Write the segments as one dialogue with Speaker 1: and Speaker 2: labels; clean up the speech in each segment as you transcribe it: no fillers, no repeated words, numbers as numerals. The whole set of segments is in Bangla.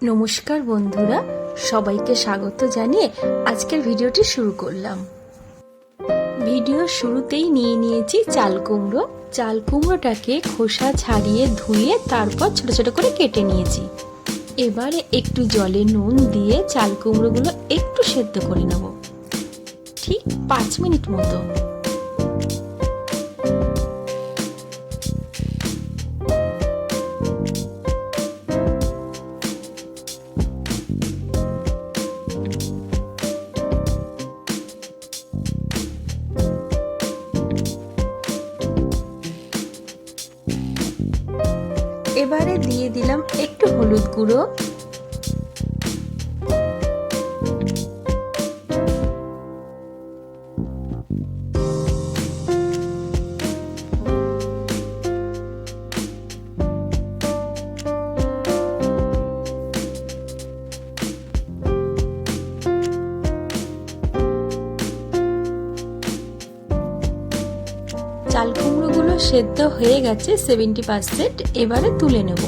Speaker 1: নমস্কার বন্ধুরা, সবাইকে স্বাগত জানিয়ে আজকের ভিডিওটি শুরু করলাম। ভিডিওর শুরুতেই নিয়ে নিয়েছি চাল কুমড়ো। চাল কুমড়োটাকে খোসা ছাড়িয়ে ধুয়ে তারপর ছোট ছোট করে কেটে নিয়েছি। এবারে একটু জলে নুন দিয়ে চাল কুমড়োগুলো একটু সেদ্ধ করে নেব, ঠিক 5 মিনিট মতো। এবারে দিয়ে দিলাম একটু হলুদ গুঁড়ো, চাল কুমড়োগুলো সেদ্ধ হয়ে গেছে 70%। এবারে তুলে নেব।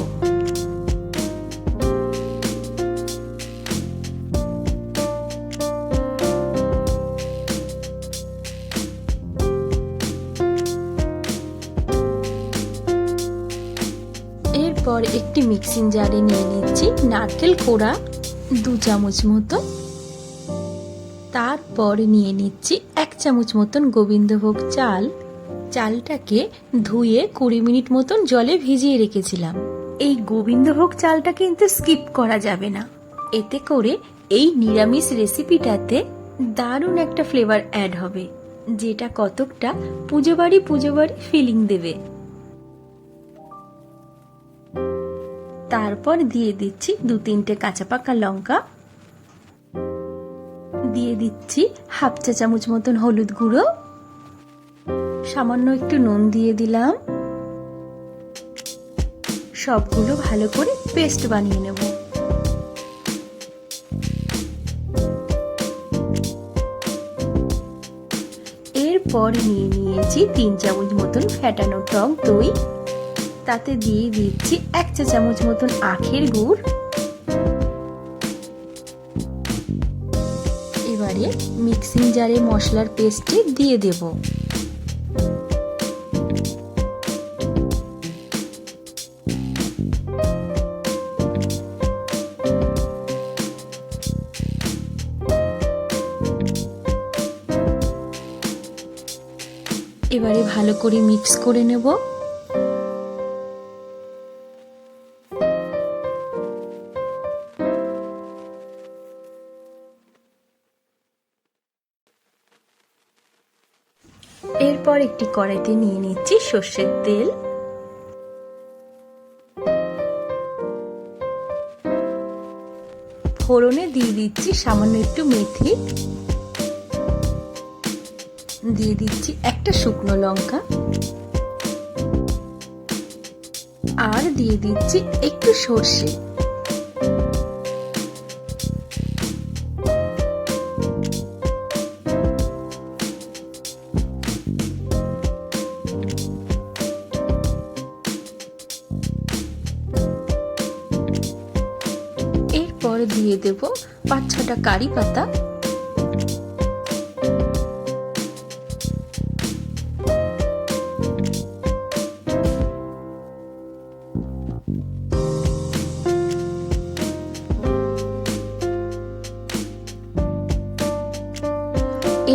Speaker 1: এরপর একটি মিক্সিং জারে নিয়ে নিচ্ছি নারকেল কোড়া 2 চামচ মতো, তারপর নিয়ে নিচ্ছি 1 চামচ মতন গোবিন্দভোগ চাল। চালটাকে ধুয়ে 20 মিনিট মতন জলে ভিজিয়ে রেখেছিলাম। এই গোবিন্দভোগ চালটা কিন্তু স্কিপ করা যাবে না, এতে করে এই নিরামিষ রেসিপিটাতে দারুণ একটা ফ্লেভার অ্যাড হবে, যেটা কতকটা পুজো বাড়ি ফিলিং দেবে। তারপর দিয়ে দিচ্ছি 2-3টে কাঁচা পাকা লঙ্কা, দিয়ে দিচ্ছি 1/2 চা চামচ মতন হলুদ গুঁড়ো, সামান্য একটু নুন দিয়ে দিলাম। সবগুলো ভালো করে পেস্ট বানিয়ে নেব। এরপর নিয়ে নিয়েছি 3 চামচ মতন ফ্যাটানো টক দই, তাতে দিয়ে দিচ্ছি 1 চা চামচ মতন আখের গুড়। এবারে মিক্সিং জারে মশলার পেস্টে দিয়ে দেব। এবারে ভালো করে মিক্স করে নেব। এরপর একটি কড়াইতে নিয়ে নিচ্ছি সর্ষের তেল, ফোড়নে দিয়ে দিচ্ছি সামান্য একটু মেথি, দিয়ে দিচ্ছি একটা শুকনো লঙ্কা, আর দিয়ে দিচ্ছি একটু সর্ষে। এরপর দিয়ে দেব 5-6টা কারি পাতা,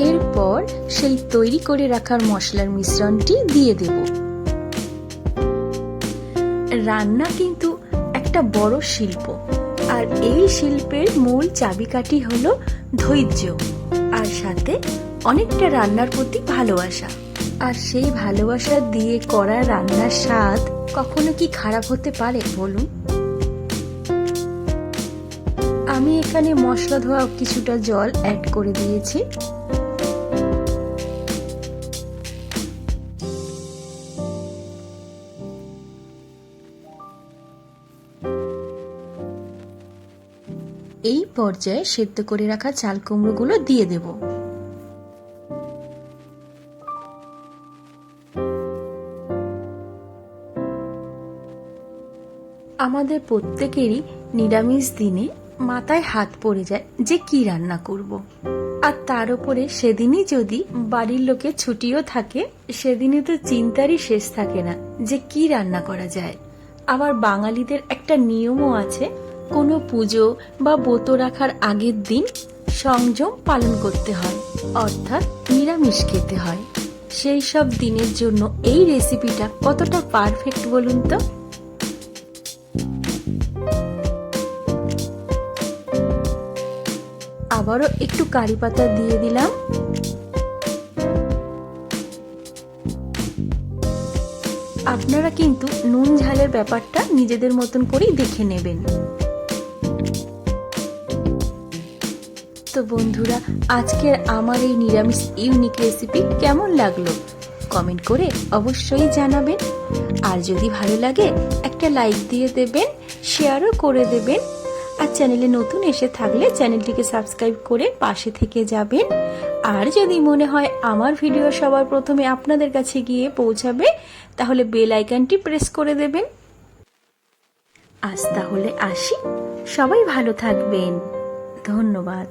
Speaker 1: এরপর সেই তৈরি করে রাখার মশলার মিশ্রণটি দিয়ে দেব। রান্না কিন্তু একটা বড় শিল্প, আর এই শিল্পের মূল চাবিকাঠি হলো ধৈর্য, আর সাথে অনেকটা রান্নার প্রতি ভালোবাসা। আর সেই ভালোবাসা দিয়ে করা রান্নার স্বাদ কখনো কি খারাপ হতে পারে বলুন? আমি এখানে মশলা ধোয়া কিছুটা জল অ্যাড করে দিয়েছি। এই পর্যায়ে সেদ্ধ করে রাখা চাল কুমড়োগুলো দিয়ে দেব। আমাদের প্রত্যেকেরই নিরামিষ দিনে মাথায় হাত পড়ে যায় যে কি রান্না করব। আর তার উপরে সেদিনই যদি বাড়ির লোকের ছুটিও থাকে, সেদিনে তো চিন্তারই শেষ থাকে না যে কি রান্না করা যায়। আবার বাঙালিদের একটা নিয়মও আছে, কোনো পুজো বা ব্রত রাখার আগের দিন সংযম পালন করতে হয়, অর্থাৎ নিরামিষ খেতে হয়। সেই সব দিনের জন্য এই রেসিপিটা কতটা পারফেক্ট বলুন তো। আবারও একটু কারি পাতা দিয়ে দিলাম। আপনারা কিন্তু নুন ঝালের ব্যাপারটা নিজেদের মতন করেই দেখে নেবেন। তো বন্ধুরা, আজকের আমার এই নিরামিষ ইউনিক রেসিপি কেমন লাগলো কমেন্ট করে অবশ্যই জানাবেন। আর যদি ভালো লাগে একটা লাইক দিয়ে দেবেন, শেয়ারও করে দেবেন। আর চ্যানেলে নতুন এসে থাকলে চ্যানেলটিকে সাবস্ক্রাইব করে পাশে থেকে যাবেন। আর যদি মনে হয় আমার ভিডিও সবার প্রথমে আপনাদের কাছে গিয়ে পৌঁছাবে, তাহলে বেল আইকনটি প্রেস করে দেবেন। আজ তাহলে আসি, সবাই ভালো থাকবেন। ধন্যবাদ।